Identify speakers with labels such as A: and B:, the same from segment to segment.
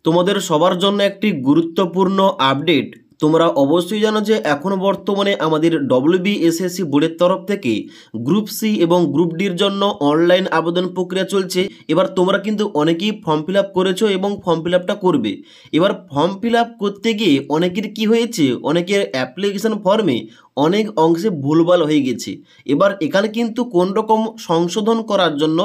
A: তোমাদের সবার জন্য একটি গুরুত্বপূর্ণ আপডেট। তোমরা অবশ্যই জানো যে এখন বর্তমানে আমাদের ডব্লিউবিএসএসসি বোর্ডের তরফ থেকে গ্রুপ সি এবং গ্রুপ ডির জন্য অনলাইন আবেদন প্রক্রিয়া চলছে। এবার তোমরা কিন্তু অনেকেই ফর্ম ফিল আপ করেছো এবং ফর্ম ফিল আপটা করবে। এবার ফর্ম ফিল আপ করতে গিয়ে অনেকের কি হয়েছে, অনেকের অ্যাপ্লিকেশন ফর্মে অনেক অংশে ভুলভাল হয়ে গেছে। এবার এখানে কিন্তু কোন রকম সংশোধন করার জন্য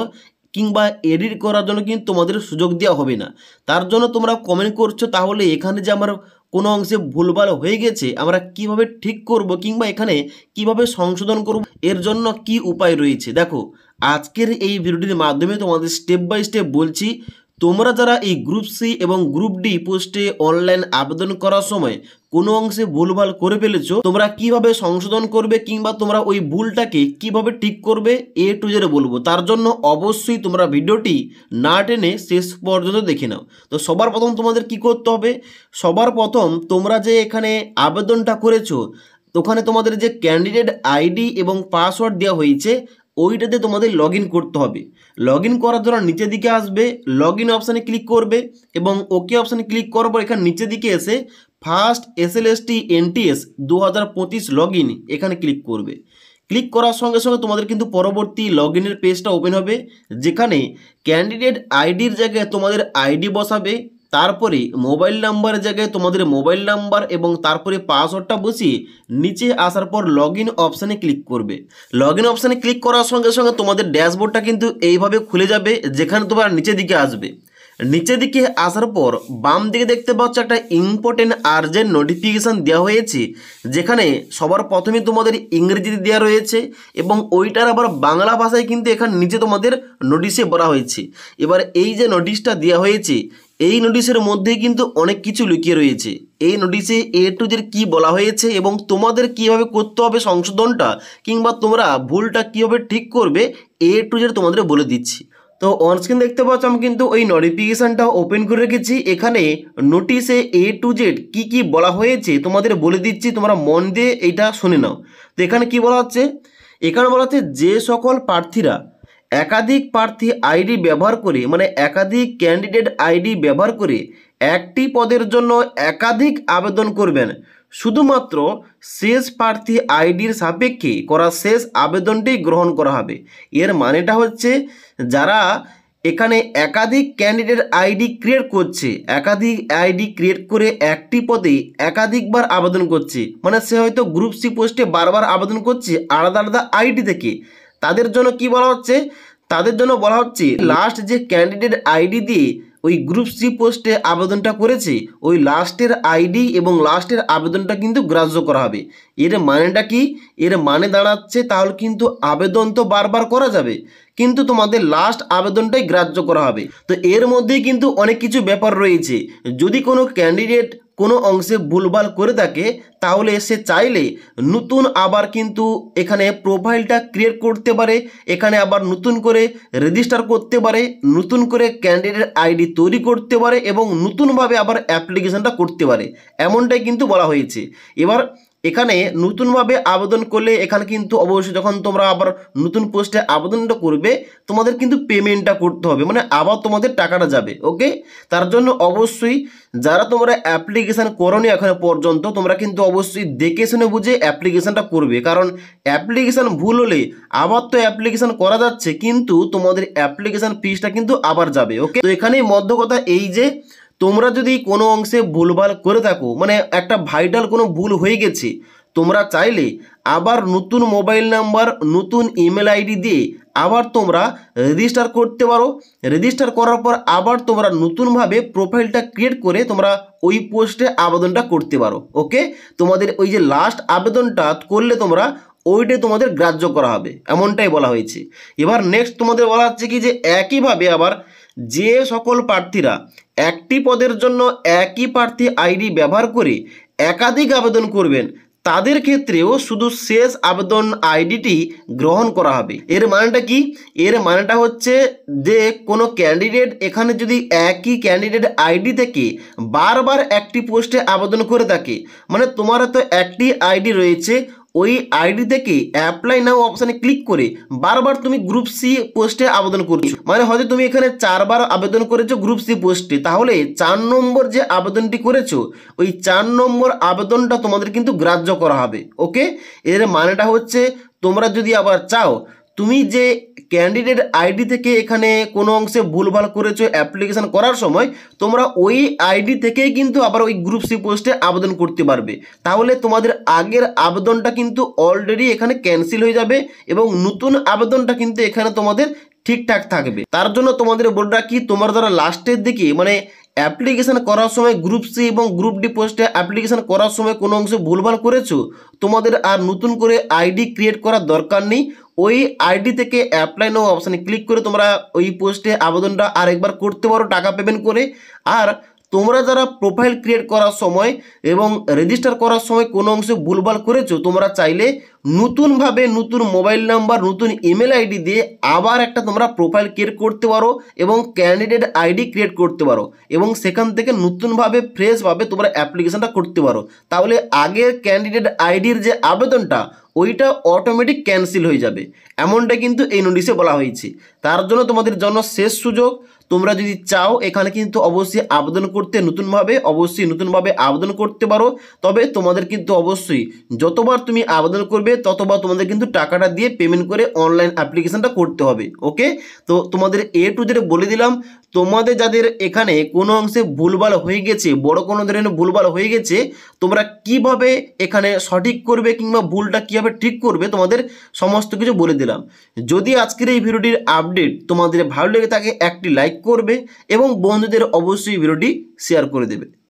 A: কিংবা এডিট করার জন্য কিন্তু তোমাদের সুযোগ দেওয়া হবে না। তার জন্য তোমরা কমেন্ট করছো, তাহলে এখানে যে আমার কোনো অংশে ভুলভাল হয়ে গেছে আমরা কিভাবে ঠিক করব কিংবা এখানে কিভাবে সংশোধন করব, এর জন্য কি উপায় রয়েছে। দেখো, আজকের এই ভিডিওটির মাধ্যমে তোমাদের স্টেপ বাই স্টেপ বলছি। তোমরা যারা এই গ্রুপ সি এবং গ্রুপ ডি পোস্টে অনলাইন আবেদন করার সময় কোনো অংশে ভুলভাল করে ফেলেছো, তোমরা কিভাবে সংশোধন করবে কিংবা তোমরা ওই ভুলটাকে কিভাবে ঠিক করবে এ টু জেড বলবো। তার জন্য অবশ্যই তোমরা ভিডিওটি না টেনে শেষ পর্যন্ত দেখে নাও। তো সবার প্রথম তোমাদের কি করতে হবে, সবার প্রথম তোমরা যে এখানে আবেদনটা করেছো ওখানে তোমাদের যে ক্যান্ডিডেট আইডি এবং পাসওয়ার্ড দেওয়া হয়েছে ওইটাতে তোমাদের লগ ইন করতে হবে। লগ ইন করার জন্য নিচের দিকে আসবে, লগ ইন অপশানে ক্লিক করবে এবং ওকে অপশানে ক্লিক করার পর এখানে নিচের দিকে এসে first SLST NTS 2025 log in এখানে ক্লিক করবে। ক্লিক করার সঙ্গে সঙ্গে তোমাদের কিন্তু পরবর্তী লগ ইনের পেজটা ওপেন হবে, যেখানে ক্যান্ডিডেট আইডির জায়গায় তোমাদের আইডি বসাবে, তারপরে মোবাইল নাম্বারের জায়গায় তোমাদের মোবাইল নাম্বার এবং তারপরে পাসওয়ার্ডটা বসিয়ে নিচে আসার পর লগ ইন অপশানে ক্লিক করবে। লগ ইন অপশানে ক্লিক করার সঙ্গে সঙ্গে তোমাদের ড্যাশবোর্ডটা কিন্তু এইভাবে খুলে যাবে, যেখানে তোমার নিচের দিকে আসবে। নিচের দিকে আসার পর বাম দিকে দেখতে পাচ্ছ একটা ইম্পর্টেন্ট আর্জেন্ট নোটিফিকেশান দেওয়া হয়েছে, যেখানে সবার প্রথমে তোমাদের ইংরেজিতে দেওয়া রয়েছে এবং ওইটার আবার বাংলা ভাষায় কিন্তু এখানে নিচে তোমাদের নোটিশে বলা হয়েছে। এবার এই যে নোটিশটা দেওয়া হয়েছে এই নোটিশের মধ্যেই কিন্তু অনেক কিছু লুকিয়ে রয়েছে। এই নোটিশে এ টু জেড কী বলা হয়েছে এবং তোমাদের কীভাবে করতে হবে সংশোধনটা কিংবা তোমরা ভুলটা কীভাবে ঠিক করবে এ টু জেড তোমাদের বলে দিচ্ছি। তো অনস্ক্রিন দেখতে পাচ্ছ আমি কিন্তু ওই নোটিফিকেশানটা ওপেন করে রেখেছি। এখানে নোটিশে এ টু জেড কী বলা হয়েছে তোমাদের বলে দিচ্ছি, তোমরা মন দিয়ে এইটা শুনে নাও। তো এখানে কি বলা হচ্ছে, এখানে বলা হচ্ছে যে সকল প্রার্থীরা একাধিক প্রার্থী আইডি ব্যবহার করে মানে একাধিক ক্যান্ডিডেট আইডি ব্যবহার করে একটি পদের জন্য একাধিক আবেদন করবেন, শুধুমাত্র শেষ প্রার্থী আইডির সাপেক্ষে করা শেষ আবেদনটি গ্রহণ করা হবে। এর মানেটা হচ্ছে যারা এখানে একাধিক ক্যান্ডিডেট আইডি ক্রিয়েট করছে, একাধিক আইডি ক্রিয়েট করে একটি পদে একাধিকবার আবেদন করছে, মানে সে হয়তো গ্রুপ সি পোস্টে বারবার আবেদন করছে আলাদা আলাদা আইডি থেকে, তাদের জন্য কি বলা হচ্ছে, তাদের জন্য বলা হচ্ছে লাস্ট যে ক্যান্ডিডেট আইডি দিয়ে ওই গ্রুপ সি পোস্টে আবেদনটা করেছে ওই লাস্টের আইডি এবং লাস্টের আবেদনটা কিন্তু গ্রাহ্য করা হবে। এর মানেটা কি, এর মানে দাঁড়াচ্ছে তাহলে কিন্তু আবেদন তো বারবার করা যাবে কিন্তু তোমাদের লাস্ট আবেদনটাই গ্রাহ্য করা হবে। তো এর মধ্যেই কিন্তু অনেক কিছু ব্যাপার রয়েছে। যদি কোনো ক্যান্ডিডেট কোনো অংশে ভুলভাল করে থাকে তাহলে সে চাইলে নতুন আবার কিন্তু এখানে প্রোফাইলটা ক্রিয়েট করতে পারে, এখানে আবার নতুন করে রেজিস্টার করতে পারে, নতুন করে ক্যান্ডিডেট আইডি তৈরি করতে পারে এবং নতুনভাবে আবার অ্যাপ্লিকেশনটা করতে পারে, এমনটাই কিন্তু বলা হয়েছে। এবার এখানে নতুনভাবে আবেদন করলে এখানে কিন্তু অবশ্যই যখন তোমরা আবার নতুন পোস্টে আবেদনটা করবে তোমাদের কিন্তু পেমেন্টটা করতে হবে, মানে আবার তোমাদের টাকাটা যাবে। ওকে, তার জন্য অবশ্যই যারা তোমরা অ্যাপ্লিকেশান করোনি এখনো পর্যন্ত তোমরা কিন্তু অবশ্যই দেখে শুনে বুঝে অ্যাপ্লিকেশানটা করবে, কারণ অ্যাপ্লিকেশান ভুল হলে আবার তো অ্যাপ্লিকেশান করা যাচ্ছে কিন্তু তোমাদের অ্যাপ্লিকেশান ফিসটা কিন্তু আবার যাবে। ওকে, তো এখানে মধ্য কথা এই যে তোমরা যদি কোনো অংশে ভুলভাল করে থাকো, মানে একটা ভাইটাল কোনো ভুল হয়ে গেছে, তোমরা চাইলে আবার নতুন মোবাইল নাম্বার নতুন ইমেল আইডি দিয়ে আবার তোমরা রেজিস্টার করতে পারো। রেজিস্টার করার পর আবার তোমরা নতুনভাবে প্রোফাইলটা ক্রিয়েট করে তোমরা ওই পোস্টে আবেদনটা করতে পারো। ওকে, তোমাদের ওই যে লাস্ট আবেদনটা করলে তোমরা ওইটাই তোমাদের গ্রাহ্য করা হবে, এমনটাই বলা হয়েছে। এবার নেক্সট তোমাদের বলা হচ্ছে কি যে একইভাবে আবার যে সকল প্রার্থীরা একটি পদের জন্য একই প্রার্থী আইডি ব্যবহার করে একাধিক আবেদন করবেন তাদের ক্ষেত্রেও শুধু শেষ আবেদন আইডিটি গ্রহণ করা হবে। এর মানেটা কি, এর মানেটা হচ্ছে যে কোনো ক্যান্ডিডেট এখানে যদি একই ক্যান্ডিডেট আইডি থেকে বারবার একটি পোস্টে আবেদন করে থাকে, মানে তোমার তো একটি আইডি রয়েছে ওই আইডি থেকে অ্যাপ্লাই নাও অপশানে ক্লিক করে বারবার তুমি গ্রুপ সি পোস্টে আবেদন করছো, মানে হয়তো তুমি এখানে 4বার আবেদন করেছো গ্রুপ সি পোস্টে, তাহলে 4 নম্বর যে আবেদনটি করেছো ওই 4 নম্বর আবেদনটা তোমাদের কিন্তু গ্রাহ্য করা হবে। ওকে, এর মানেটা হচ্ছে তোমরা যদি আবার চাও তুমি যে ক্যান্ডিডেট আইডি থেকে এখানে কোনো অংশে ভুলভাল করেছো অ্যাপ্লিকেশন করার সময়, তোমরা ওই আইডি থেকেই কিন্তু আবার ওই গ্রুপ সি পোস্টে আবেদন করতে পারবে। তাহলে তোমাদের আগের আবেদনটা কিন্তু অলরেডি এখানে ক্যান্সেল হয়ে যাবে এবং নতুন আবেদনটা কিন্তু এখানে তোমাদের ঠিকঠাক থাকবে। তার জন্য তোমাদের বলে রাখি, তোমরা যারা লাস্টের দিকে মানে অ্যাপ্লিকেশন করার সময় গ্রুপ সি এবং গ্রুপ ডি পোস্টে অ্যাপ্লিকেশন করার সময় কোনো অংশে ভুলভাল করেছো, তোমাদের আর নতুন করে আইডি ক্রিয়েট করার দরকার নেই। ওই আইডি থেকে অ্যাপ্লাই নাও অপশানে ক্লিক করে তোমরা ওই পোস্টে আবেদনটা আরেকবার করতে পারো টাকা পেমেন্ট করে। আর তোমরা যারা প্রোফাইল ক্রিয়েট করার সময় এবং রেজিস্টার করার সময় কোনো অংশে ভুলভাল করেছো, তোমরা চাইলে নতুনভাবে নতুন মোবাইল নাম্বার নতুন ইমেল আইডি দিয়ে আবার একটা তোমরা প্রোফাইল ক্রিয়েট করতে পারো এবং ক্যান্ডিডেট আইডি ক্রিয়েট করতে পারো এবং সেখান থেকে নতুনভাবে ফ্রেশভাবে তোমরা অ্যাপ্লিকেশনটা করতে পারো। তাহলে আগের ক্যান্ডিডেট আইডির যে আবেদনটা ওইটা অটোমেটিক ক্যান্সেল হয়ে যাবে, এমনটা কিন্তু এই নোটিশে বলা হয়েছে। তার জন্য তোমাদের জন্য শেষ সুযোগ, তোমরা যদি চাও এখানে কিন্তু অবশ্যই আবেদন করতে নতুনভাবে আবেদন করতে পারো। তবে তোমাদের কিন্তু অবশ্যই যতবার তুমি আবেদন করবে ততবার তোমাদের কিন্তু টাকাটা দিয়ে পেমেন্ট করে অনলাইন অ্যাপ্লিকেশনটা করতে হবে। ওকে, তো তোমাদের এ টু জেড বলে দিলাম। তোমাদের যাদের এখানে কোনো অংশে ভুলভাল হয়ে গেছে, বড় কোনো ধরনের ভুলভাল হয়ে গেছে, তোমরা কিভাবে এখানে সঠিক করবে কিংবা ভুলটা কীভাবে ঠিক করবে তোমাদের সমস্ত কিছু বলে দিলাম। যদি আজকের এই ভিডিওটির আপডেট তোমাদের ভালো লেগে থাকে একটি লাইক করবে এবং বন্ধুদের অবশ্যই ভিডিওটি শেয়ার করে দেবে।